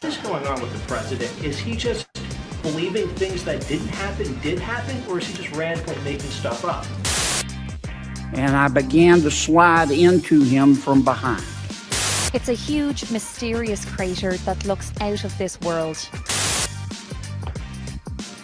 What is going on with the president? Is he just believing things that didn't happen did happen, or is he just randomly making stuff up? And I began to slide into him from behind. It's a huge, mysterious crater that looks out of this world.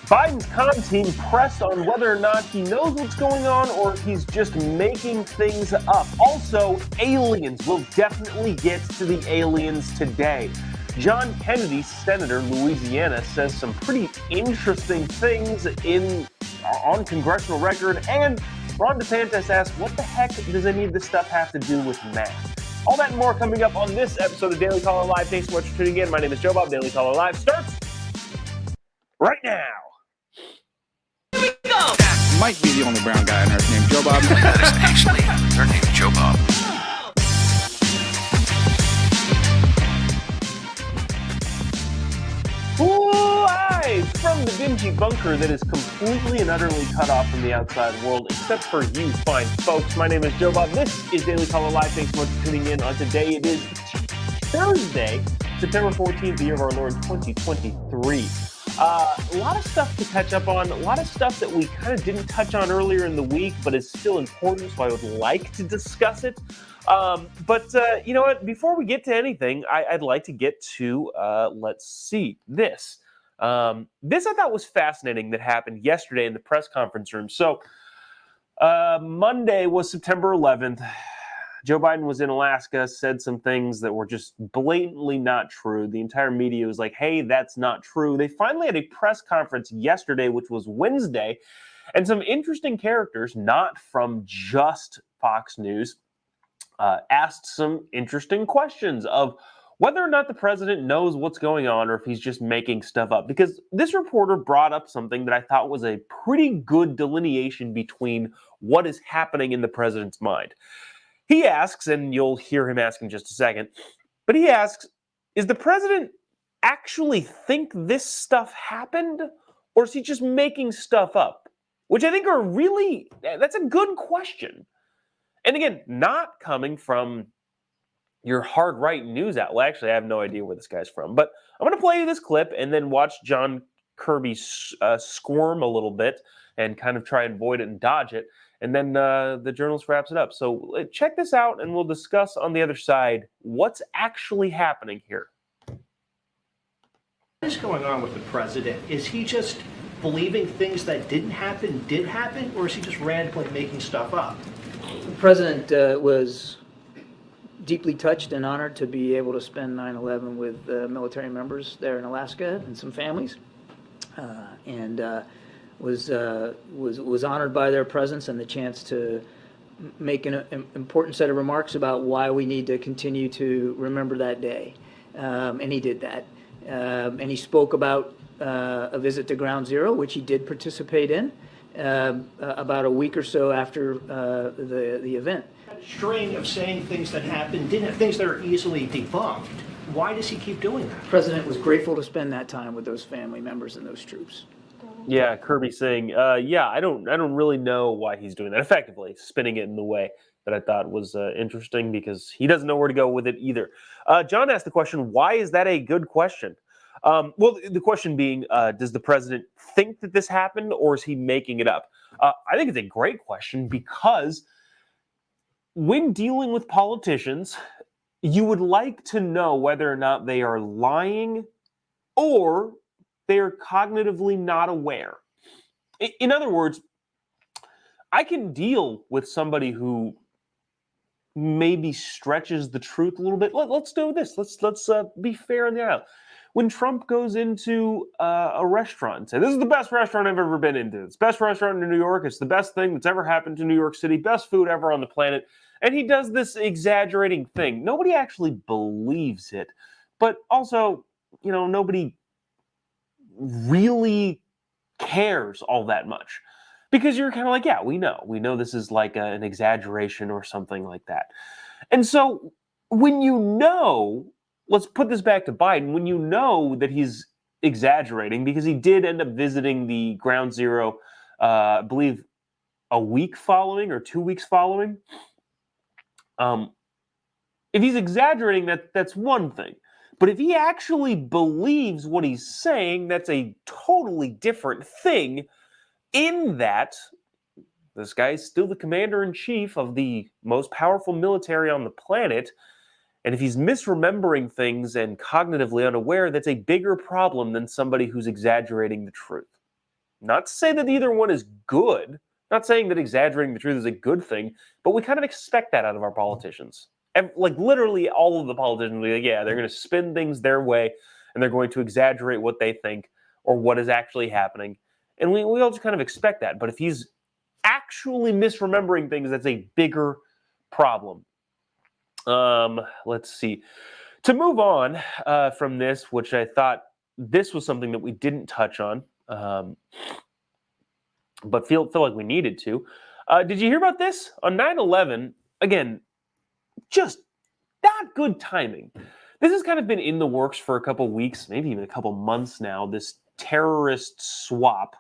Biden's comm team pressed on whether or not he knows what's going on or if he's just making things up. Also, aliens. We'll definitely get to the aliens today. John Kennedy, Senator, Louisiana, says some pretty interesting things on congressional record, and Ron DeSantis asks, what the heck does any of this stuff have to do with math? All that and more coming up on this episode of Daily Caller Live. Thanks so much for tuning in. My name is Jobob. Daily Caller Live starts right now. Here we go. That might be the only brown guy on earth named Jobob. That is actually her name, Jobob. Live from the dingy bunker that is completely and utterly cut off from the outside world, except for you fine folks. My name is Jobob. This is Daily Caller Live. Thanks so much for tuning in on today. It is Thursday, September 14th, the year of our Lord 2023. A lot of stuff to catch up on, a lot of stuff that we kind of didn't touch on earlier in the week, but is still important, so I would like to discuss it. But you know what? Before we get to anything, I'd like to get to, let's see, this. This I thought was fascinating that happened yesterday in the press conference room. So Monday was September 11th. Joe Biden was in Alaska, said some things that were just blatantly not true. The entire media was like, hey, that's not true. They finally had a press conference yesterday, which was Wednesday, and some interesting characters, not from just Fox News, asked some interesting questions of whether or not the president knows what's going on or if he's just making stuff up. Because this reporter brought up something that I thought was a pretty good delineation between what is happening in the president's mind. He asks, and you'll hear him ask in just a second, but he asks, is the president actually think this stuff happened, or is he just making stuff up? Which I think that's a good question. And again, not coming from your hard right news outlet. Well, actually, I have no idea where this guy's from, but I'm going to play you this clip and then watch John Kirby squirm a little bit and kind of try and avoid it and dodge it. And then the journalist wraps it up. So check this out, and we'll discuss on the other side what's actually happening here. What is going on with the president? Is he just believing things that didn't happen did happen, or is he just randomly making stuff up? The president was deeply touched and honored to be able to spend 9/11 with military members there in Alaska and some families, and was honored by their presence and the chance to make an important set of remarks about why we need to continue to remember that day, and he did that, and he spoke about a visit to Ground Zero, which he did participate in, about a week or so after the event. String of saying things that happened didn't have things that are easily debunked. Why does he keep doing that? The president was grateful to spend that time with those family members and those troops. Yeah, Kirby saying, I don't really know why he's doing that. Effectively, spinning it in the way that I thought was interesting because he doesn't know where to go with it either. John asked the question, why is that a good question? Well, the question being, does the president think that this happened or is he making it up? I think it's a great question because when dealing with politicians, you would like to know whether or not they are lying or they are cognitively not aware. In other words, I can deal with somebody who maybe stretches the truth a little bit. Let's do this. Let's be fair in the aisle. When Trump goes into a restaurant and says, this is the best restaurant I've ever been into. It's the best restaurant in New York. It's the best thing that's ever happened to New York City. Best food ever on the planet. And he does this exaggerating thing. Nobody actually believes it. But also, nobody really cares all that much. Because you're kind of like, yeah, we know this is like an exaggeration or something like that. And so when let's put this back to Biden, when you know that he's exaggerating, because he did end up visiting the Ground Zero, I believe a week following or 2 weeks following. If he's exaggerating, that's one thing. But if he actually believes what he's saying, that's a totally different thing, in that this guy is still the commander-in-chief of the most powerful military on the planet. And if he's misremembering things and cognitively unaware, that's a bigger problem than somebody who's exaggerating the truth. Not to say that either one is good. Not saying that exaggerating the truth is a good thing, but we kind of expect that out of our politicians. And like literally all of the politicians, like, yeah, they're going to spin things their way, and they're going to exaggerate what they think or what is actually happening. And we all just kind of expect that. But if he's actually misremembering things, that's a bigger problem. Let's see. To move on from this, which I thought this was something that we didn't touch on, but feel like we needed to. Did you hear about this? On 9/11, again, just not good timing. This has kind of been in the works for a couple weeks, maybe even a couple months now, this terrorist swap.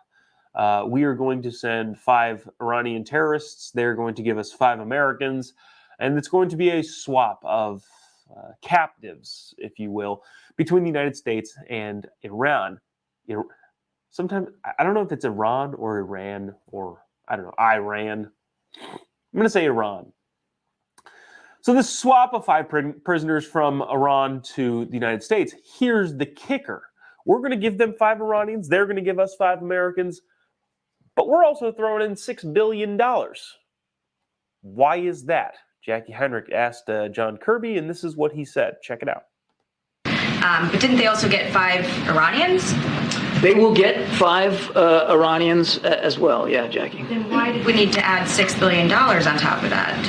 We are going to send 5 Iranian terrorists. They're going to give us 5 Americans. And it's going to be a swap of captives, if you will, between the United States and Iran. Sometimes, I don't know if it's Iran or Iran or, I don't know, Iran. I'm going to say Iran. So this swap of 5 prisoners from Iran to the United States, here's the kicker. We're going to give them 5 Iranians. They're going to give us 5 Americans. But we're also throwing in $6 billion. Why is that? Jackie Heinrich asked John Kirby, and this is what he said. Check it out. But didn't they also get 5 Iranians? They will get 5 Iranians as well. Yeah, Jackie. Then why did we need to add $6 billion on top of that?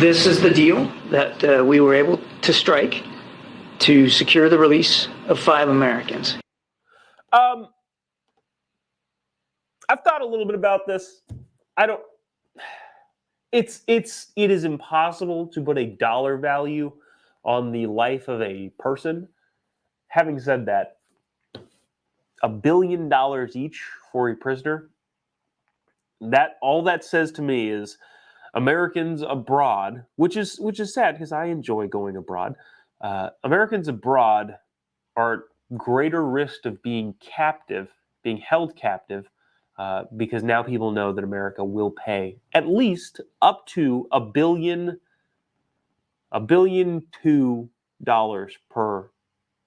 This is the deal that we were able to strike to secure the release of 5 Americans. I've thought a little bit about this. It is impossible to put a dollar value on the life of a person. Having said that, $1 billion each for a prisoner, that all that says to me is Americans abroad, which is sad because I enjoy going abroad. Americans abroad are at greater risk of being held captive, because now people know that America will pay at least up to $1.2 billion per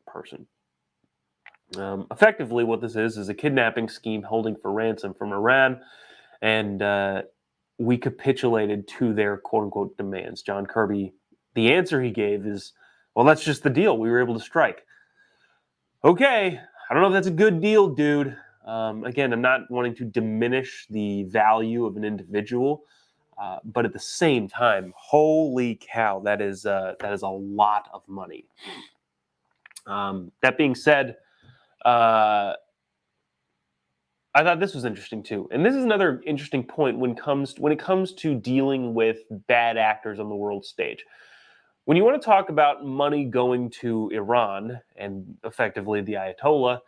person. Effectively, what this is a kidnapping scheme holding for ransom from Iran, and we capitulated to their quote-unquote demands. John Kirby, the answer he gave is, well, that's just the deal we were able to strike. Okay, I don't know if that's a good deal, dude. Again, I'm not wanting to diminish the value of an individual, but at the same time, holy cow, that is a lot of money. That being said, I thought this was interesting too, and this is another interesting point when it comes to dealing with bad actors on the world stage. When you want to talk about money going to Iran and effectively the Ayatollah,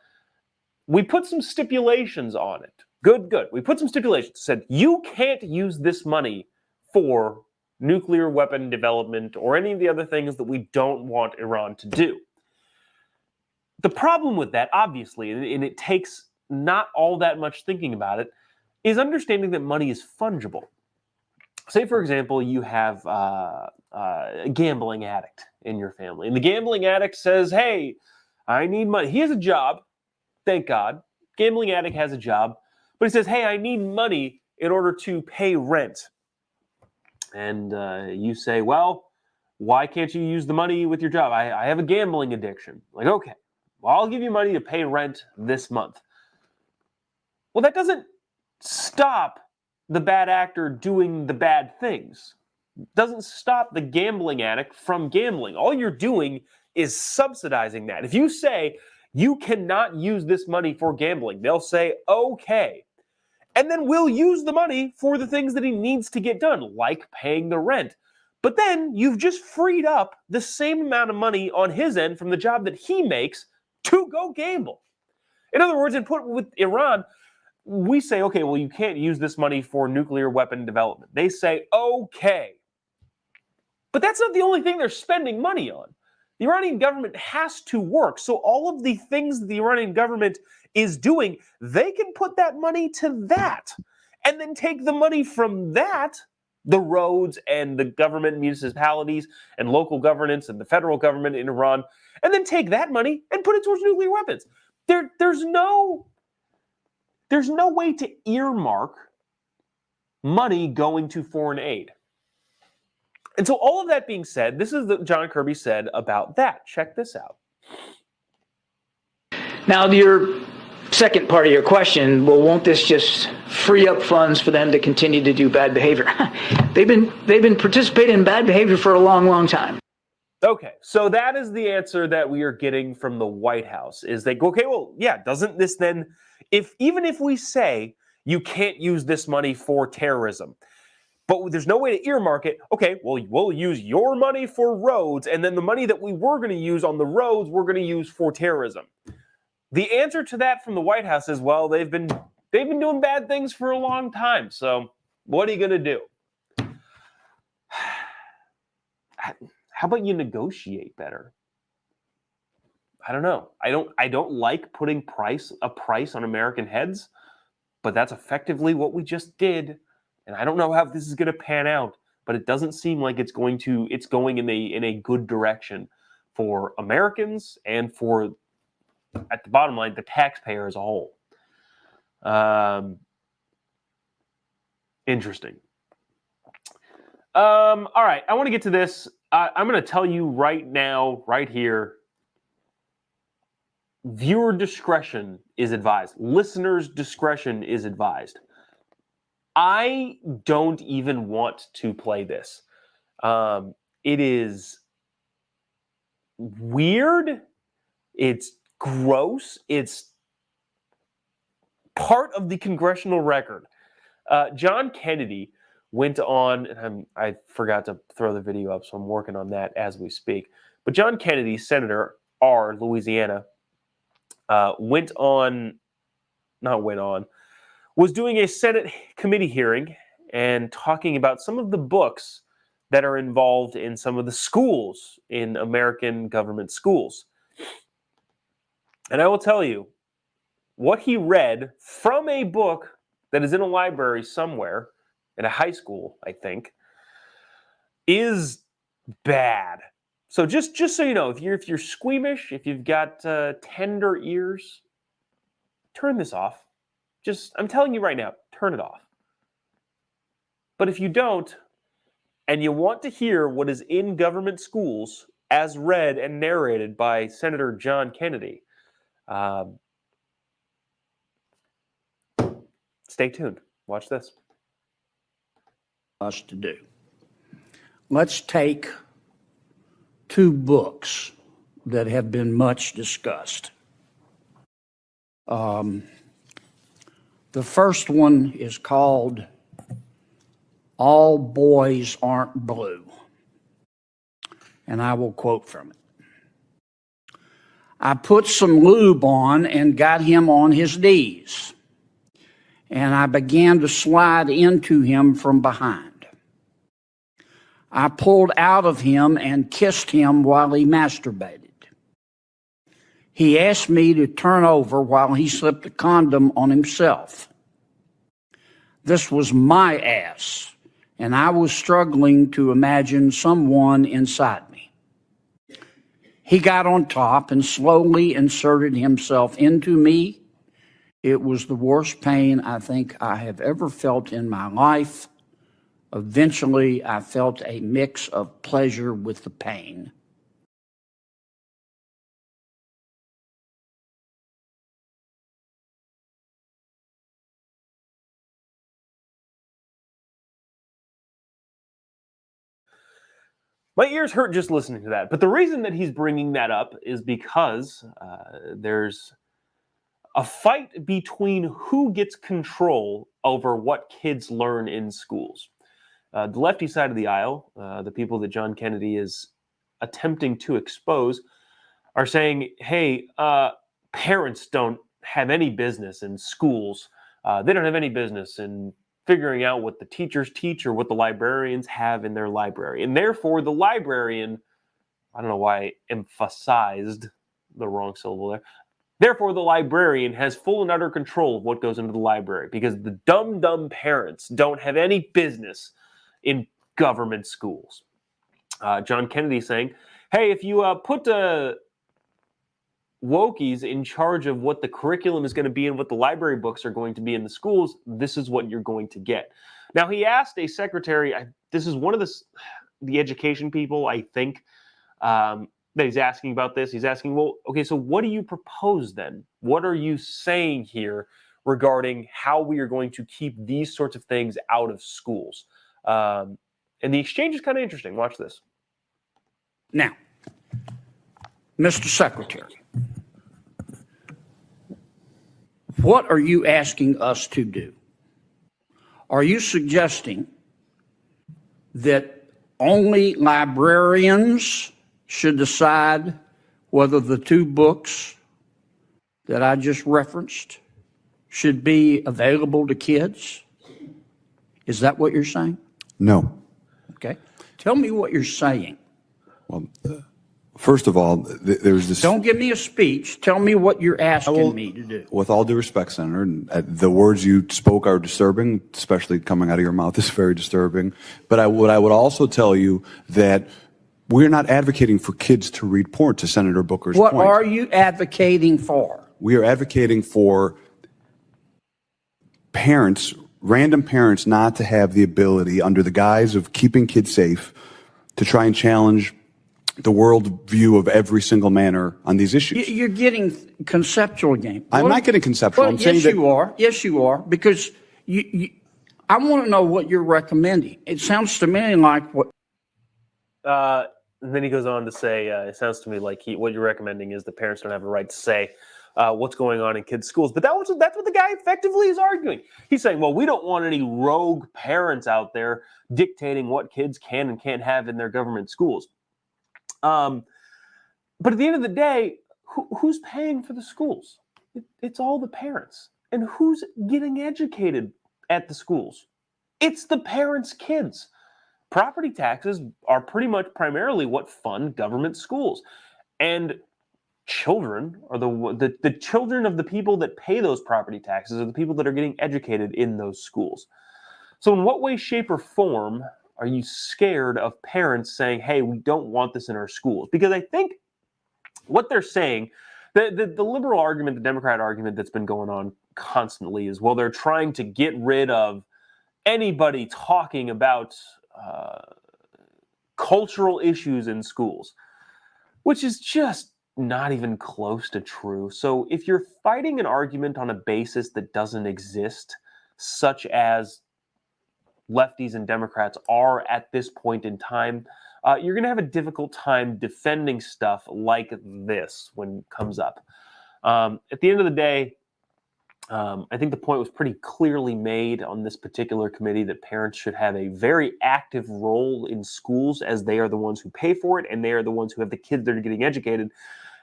we put some stipulations on it. Good. We put some stipulations. Said you can't use this money for nuclear weapon development or any of the other things that we don't want Iran to do. The problem with that, obviously, and it takes not all that much thinking about it, is understanding that money is fungible. Say, for example, you have a gambling addict in your family, and the gambling addict says, hey, I need money. He has a job, thank God. Gambling addict has a job, but he says, hey, I need money in order to pay rent. And you say, well, why can't you use the money with your job? I have a gambling addiction. Like, okay, well, I'll give you money to pay rent this month. Well, that doesn't stop the bad actor doing the bad things. It doesn't stop the gambling addict from gambling. All you're doing is subsidizing that. If you say you cannot use this money for gambling, they'll say, okay. And then we'll use the money for the things that he needs to get done, like paying the rent. But then you've just freed up the same amount of money on his end from the job that he makes to go gamble. In other words, with Iran, we say, okay, well, you can't use this money for nuclear weapon development. They say, okay. But that's not the only thing they're spending money on. The Iranian government has to work. So all of the things that the Iranian government is doing, they can put that money to that and then take the money from that, the roads and the government, municipalities and local governance and the federal government in Iran, and then take that money and put it towards nuclear weapons. There's no way to earmark money going to foreign aid. And so all of that being said, this is what John Kirby said about that. Check this out. Now, your second part of your question, well, won't this just free up funds for them to continue to do bad behavior? They've been participating in bad behavior for a long, long time. Okay, so that is the answer that we are getting from the White House, is they go, okay, well, yeah, doesn't this then, even if we say you can't use this money for terrorism, but there's no way to earmark it, okay, well, we'll use your money for roads, and then the money that we were going to use on the roads, we're going to use for terrorism. The answer to that from the White House is, well, they've been doing bad things for a long time, so what are you going to do? How about you negotiate better? I don't know. I don't like putting a price on American heads, but that's effectively what we just did. And I don't know how this is going to pan out, but it doesn't seem like it's going in a good direction for Americans and for, at the bottom line, the taxpayer as a whole. Interesting. All right, I want to get to this. I'm going to tell you right now, right here, viewer discretion is advised. Listeners' discretion is advised. I don't even want to play this. It is weird. It's gross. It's part of the congressional record. John Kennedy went on, and I forgot to throw the video up, so I'm working on that as we speak. But John Kennedy, Senator R, Louisiana, was doing a Senate committee hearing and talking about some of the books that are involved in some of the schools in American government schools. And I will tell you, what he read from a book that is in a library somewhere, in a high school, I think, is bad. So just so you know, if you're squeamish, if you've got tender ears, turn this off. I'm telling you right now, turn it off. But if you don't, and you want to hear what is in government schools as read and narrated by Senator John Kennedy, stay tuned. Watch this. Us to do. Let's take two books that have been much discussed. The first one is called All Boys Aren't Blue, and I will quote from it. I put some lube on and got him on his knees, and I began to slide into him from behind. I pulled out of him and kissed him while he masturbated. He asked me to turn over while he slipped a condom on himself. This was my ass, and I was struggling to imagine someone inside me. He got on top and slowly inserted himself into me. It was the worst pain I think I have ever felt in my life. Eventually, I felt a mix of pleasure with the pain. My ears hurt just listening to that. But the reason that he's bringing that up is because there's a fight between who gets control over what kids learn in schools. The lefty side of the aisle, the people that John Kennedy is attempting to expose, are saying, hey, parents don't have any business in schools. They don't have any business in figuring out what the teachers teach or what the librarians have in their library. And therefore, the librarian I don't know why I emphasized the wrong syllable there. Therefore, the librarian has full and utter control of what goes into the library because the dumb parents don't have any business in government schools. John Kennedy saying, hey, if you put wokies in charge of what the curriculum is going to be and what the library books are going to be in the schools, this is what you're going to get. Now, he asked a secretary, this is one of the education people, I think, that he's asking about this. He's asking, well, okay, so what do you propose then? What are you saying here regarding how we are going to keep these sorts of things out of schools? And the exchange is kind of interesting. Watch this. Now, Mr. Secretary, what are you asking us to do? Are you suggesting that only librarians should decide whether the two books that I just referenced should be available to kids? Is that what you're saying? No. Okay. Tell me what you're saying. Well, first of all, there's this. Don't give me a speech. Tell me what you're asking me to do. With all due respect, Senator, the words you spoke are disturbing, especially coming out of your mouth is very disturbing. But what I would also tell you that we're not advocating for kids to read porn, to Senator Booker's point. What are you advocating for? We are advocating for parents, random parents, not to have the ability, under the guise of keeping kids safe, to try and challenge the world view of every single manner on these issues. You're getting conceptual game. I'm not getting conceptual. I'm saying yes, that you are. Yes, you are. Because I want to know what you're recommending. It sounds to me like what. And then he goes on to say, it sounds to me like what you're recommending is the parents don't have a right to say what's going on in kids' schools. But that's what the guy effectively is arguing. He's saying, well, we don't want any rogue parents out there dictating what kids can and can't have in their government schools. But at the end of the day, who's paying for the schools? It's all the parents. And who's getting educated at the schools? It's the parents' kids. Property taxes are pretty much primarily what fund government schools. And children are the children of the people that pay those property taxes are the people that are getting educated in those schools. So in what way, shape, or form are you scared of parents saying, hey, we don't want this in our schools? Because I think what they're saying, the liberal argument, the Democrat argument that's been going on constantly is, well, they're trying to get rid of anybody talking about cultural issues in schools, which is just not even close to true. So if you're fighting an argument on a basis that doesn't exist, such as lefties and Democrats are at this point in time, you're going to have a difficult time defending stuff like this when it comes up. At the end of the day, I think the point was pretty clearly made on this particular committee that parents should have a very active role in schools, as they are the ones who pay for it and they are the ones who have the kids that are getting educated.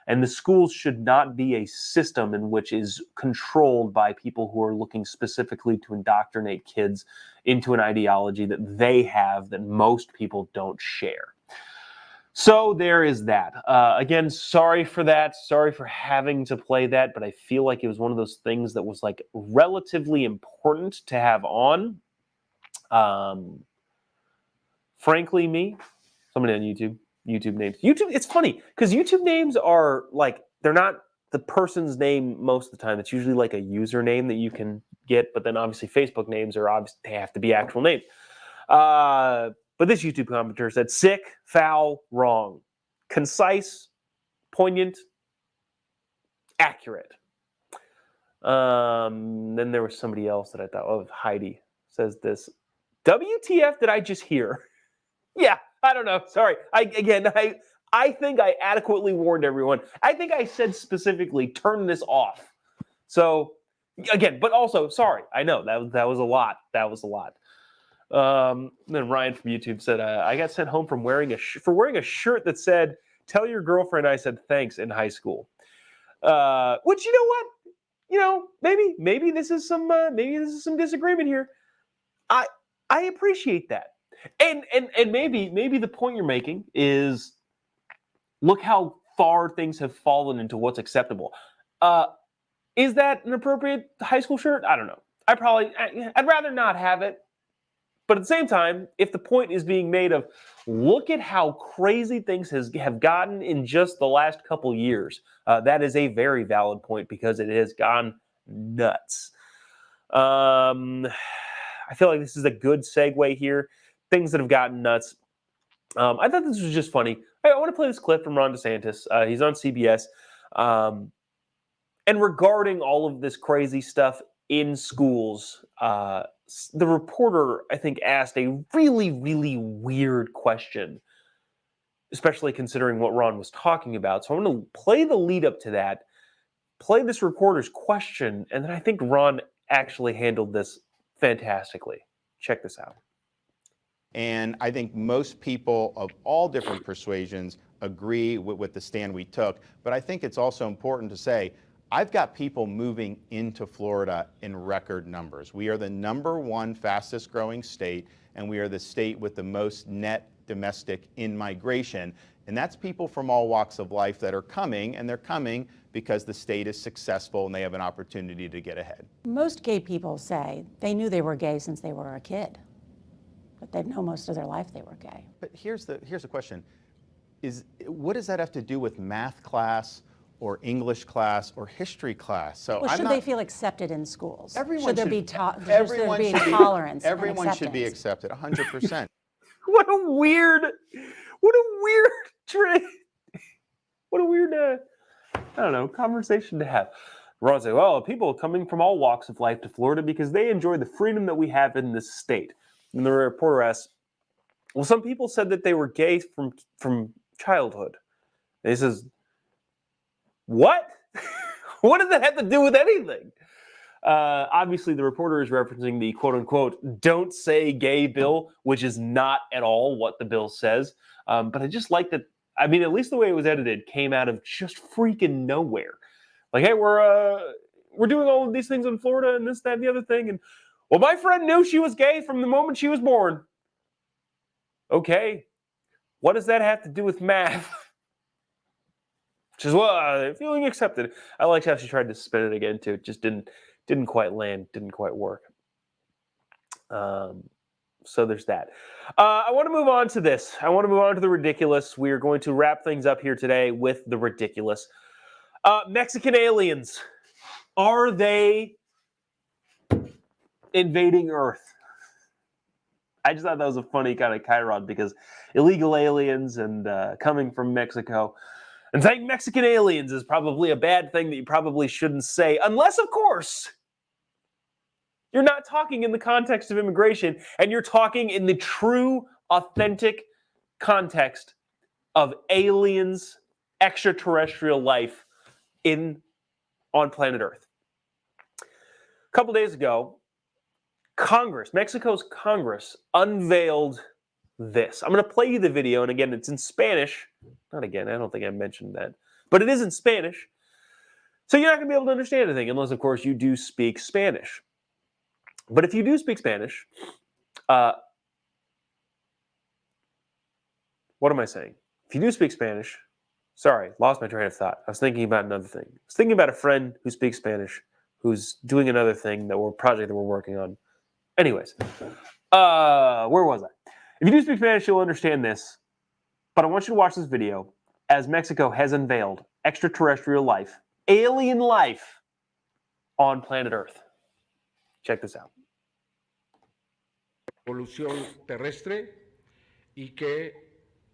And the schools should not be a system in which is controlled by people who are looking specifically to indoctrinate kids into an ideology that they have that most people don't share. So there is that. Again, sorry for that. Sorry for having to play that, but I feel like it was one of those things that was like relatively important to have on. Frankly, somebody on YouTube names. YouTube, it's funny because YouTube names are like, they're not the person's name most of the time. It's usually like a username that you can get, but then obviously Facebook names are obviously, they have to be actual names. But this YouTube commenter said, sick, foul, wrong, concise, poignant, accurate. Then there was somebody else that I thought, oh, Heidi says this. WTF did I just hear? Yeah, I don't know. Sorry. I think I adequately warned everyone. I think I said specifically, turn this off. So, again, but also, sorry. I know, that was a lot. That was a lot. Then Ryan from YouTube said, I got sent home from wearing a shirt that said, tell your girlfriend I said thanks in high school. Which, you know what? You know, maybe this is some disagreement here. I appreciate that. And maybe the point you're making is Look how far things have fallen into what's acceptable. Is that an appropriate high school shirt? I don't know. I'd rather not have it. But at the same time, if the point is being made of, look at how crazy things have gotten in just the last couple years, that is a very valid point because it has gone nuts. I feel like this is a good segue here. Things that have gotten nuts. I thought this was just funny. I want to play this clip from Ron DeSantis. He's on CBS. And regarding all of this crazy stuff in schools, the reporter, I think, asked a really, really weird question, especially considering what Ron was talking about. So I'm going to play the lead up to that, play this reporter's question, and then I think Ron actually handled this fantastically. Check this out. And I think most people of all different persuasions agree with the stand we took. But I think it's also important to say, I've got people moving into Florida in record numbers. We are the #1 fastest growing state, and we are the state with the most net domestic in-migration. And that's people from all walks of life that are coming, and they're coming because the state is successful and they have an opportunity to get ahead. Most gay people say they knew they were gay since they were a kid, but they've known most of their life they were gay. But here's the question. What does that have to do with math class or English class or history class? So well, should they feel accepted in schools? Everyone should there should, be tolerance? Everyone should be accepted, 100%. What a weird trick. What a weird, I don't know, conversation to have. Ron said, well, people coming from all walks of life to Florida because they enjoy the freedom that we have in this state. And the reporter asked, well, some people said that they were gay from childhood. And he says, what? What does that have to do with anything? Obviously, the reporter is referencing the quote-unquote don't say gay bill, which is not at all what the bill says. But I just like that. I mean, at least the way it was edited came out of just freaking nowhere. Like, hey, we're doing all of these things in Florida and this, that, and the other thing. And, well, my friend knew she was gay from the moment she was born. Okay. What does that have to do with math? Which is, well, feeling accepted. I liked how she tried to spin it again, too. It just didn't quite land, didn't quite work. So there's that. I want to move on to this. I want to move on to the ridiculous. We are going to wrap things up here today with the ridiculous. Mexican aliens. Are they invading Earth? I just thought that was a funny kind of chiron because illegal aliens and coming from Mexico. And saying Mexican aliens is probably a bad thing that you probably shouldn't say, unless, of course, you're not talking in the context of immigration, and you're talking in the true, authentic context of aliens, extraterrestrial life on planet Earth. A couple days ago, Mexico's Congress unveiled this. I'm going to play you the video, and again, it's in Spanish. Not again, I don't think I mentioned that. But it is in Spanish. So you're not going to be able to understand anything unless, of course, you do speak Spanish. But if you do speak Spanish, what am I saying? If you do speak Spanish, sorry, lost my train of thought. I was thinking about another thing. I was thinking about a friend who speaks Spanish who's doing another thing project that we're working on. Anyways, where was I? If you do speak Spanish, you'll understand this. But I want you to watch this video as Mexico has unveiled extraterrestrial life, alien life on planet Earth. Check this out. Evolución terrestre y que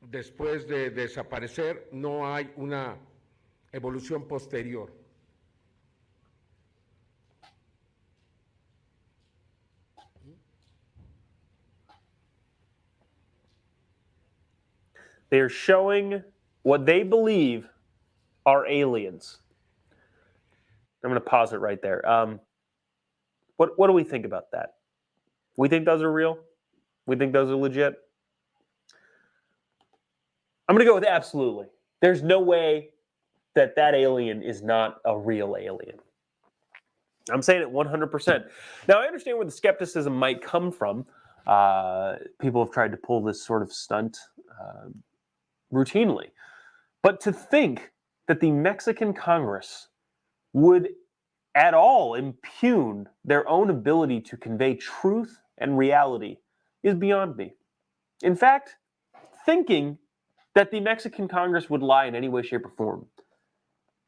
después de desaparecer no hay una evolución posterior. They're showing what they believe are aliens. I'm going to pause it right there. What do we think about that? We think those are real? We think those are legit? I'm going to go with absolutely. There's no way that alien is not a real alien. I'm saying it 100%. Now, I understand where the skepticism might come from. People have tried to pull this sort of stunt routinely. But to think that the Mexican Congress would at all impugn their own ability to convey truth and reality is beyond me. In fact, thinking that the Mexican Congress would lie in any way, shape, or form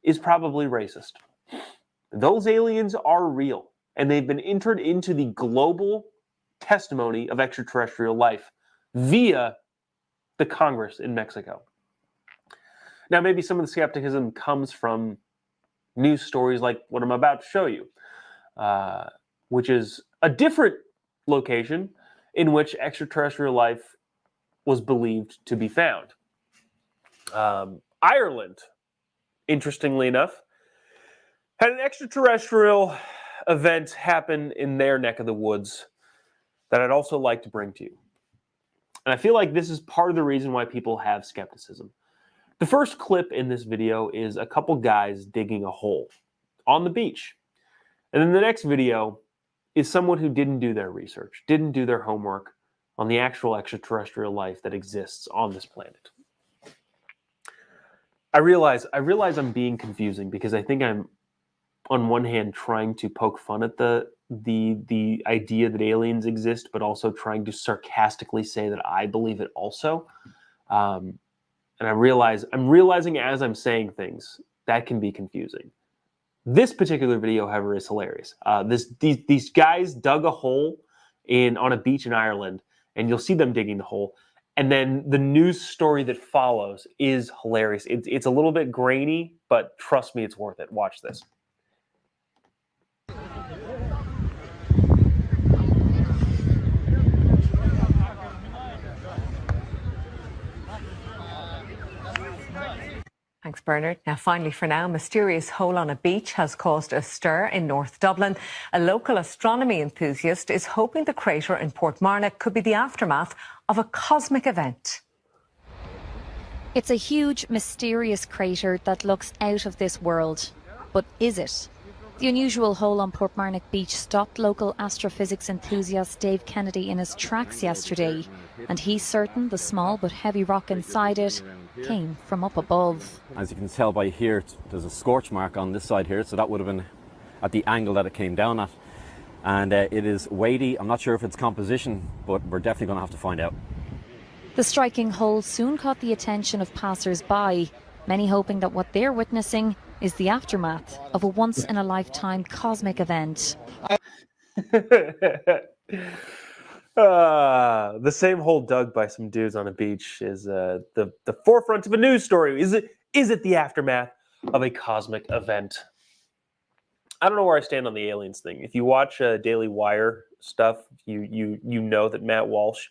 is probably racist. Those aliens are real, and they've been entered into the global testimony of extraterrestrial life via the Congress in Mexico. Now, maybe some of the skepticism comes from news stories like what I'm about to show you, which is a different location in which extraterrestrial life was believed to be found. Ireland, interestingly enough, had an extraterrestrial event happen in their neck of the woods that I'd also like to bring to you. And I feel like this is part of the reason why people have skepticism. The first clip in this video is a couple guys digging a hole on the beach. And then the next video is someone who didn't do their research, didn't do their homework on the actual extraterrestrial life that exists on this planet. I realize I'm being confusing because I think I'm, on one hand, trying to poke fun at the idea that aliens exist, but also trying to sarcastically say that I believe it also. And I'm realizing as I'm saying things that can be confusing. This particular video, however, is hilarious. These guys dug a hole on a beach in Ireland, and you'll see them digging the hole. And then the news story that follows is hilarious. It's a little bit grainy, but trust me, it's worth it. Watch this. Thanks, Bernard. Now, finally for now, a mysterious hole on a beach has caused a stir in North Dublin. A local astronomy enthusiast is hoping the crater in Portmarnock could be the aftermath of a cosmic event. It's a huge, mysterious crater that looks out of this world. But is it? The unusual hole on Portmarnock Beach stopped local astrophysics enthusiast Dave Kennedy in his tracks yesterday, and he's certain the small but heavy rock inside it came from up above. As you can tell by here, there's a scorch mark on this side here, so that would have been at the angle that it came down at. And it is weighty. I'm not sure if it's composition, but we're definitely going to have to find out. The striking hole soon caught the attention of passers-by, many hoping that what they're witnessing is the aftermath of a once-in-a-lifetime cosmic event. The same hole dug by some dudes on a beach is the forefront of a news story. Is it the aftermath of a cosmic event? I don't know where I stand on the aliens thing. If you watch Daily Wire stuff, you know that Matt Walsh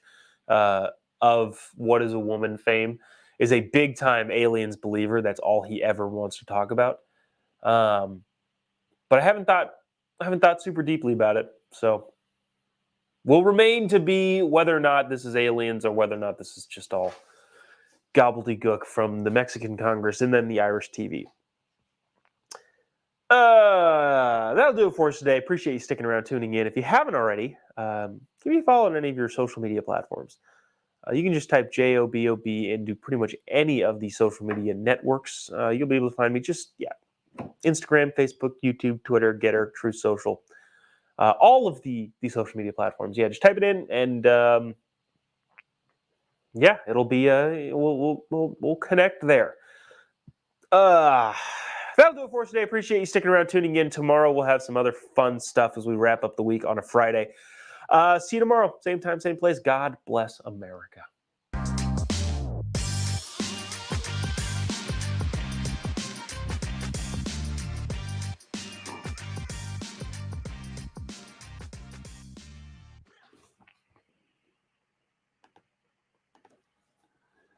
of What Is a Woman fame is a big time aliens believer. That's all he ever wants to talk about. But I haven't thought super deeply about it. So will remain to be whether or not this is aliens or whether or not this is just all gobbledygook from the Mexican Congress and then the Irish TV. That'll do it for us today. Appreciate you sticking around, tuning in. If you haven't already, give me a follow on any of your social media platforms. You can just type JOBOB into pretty much any of the social media networks. You'll be able to find me Instagram, Facebook, YouTube, Twitter, Getter, True Social. All of the social media platforms. Yeah, just type it in and it'll be we'll connect there. That'll do it for us today. Appreciate you sticking around, tuning in. Tomorrow we'll have some other fun stuff as we wrap up the week on a Friday. See you tomorrow. Same time, same place. God bless America.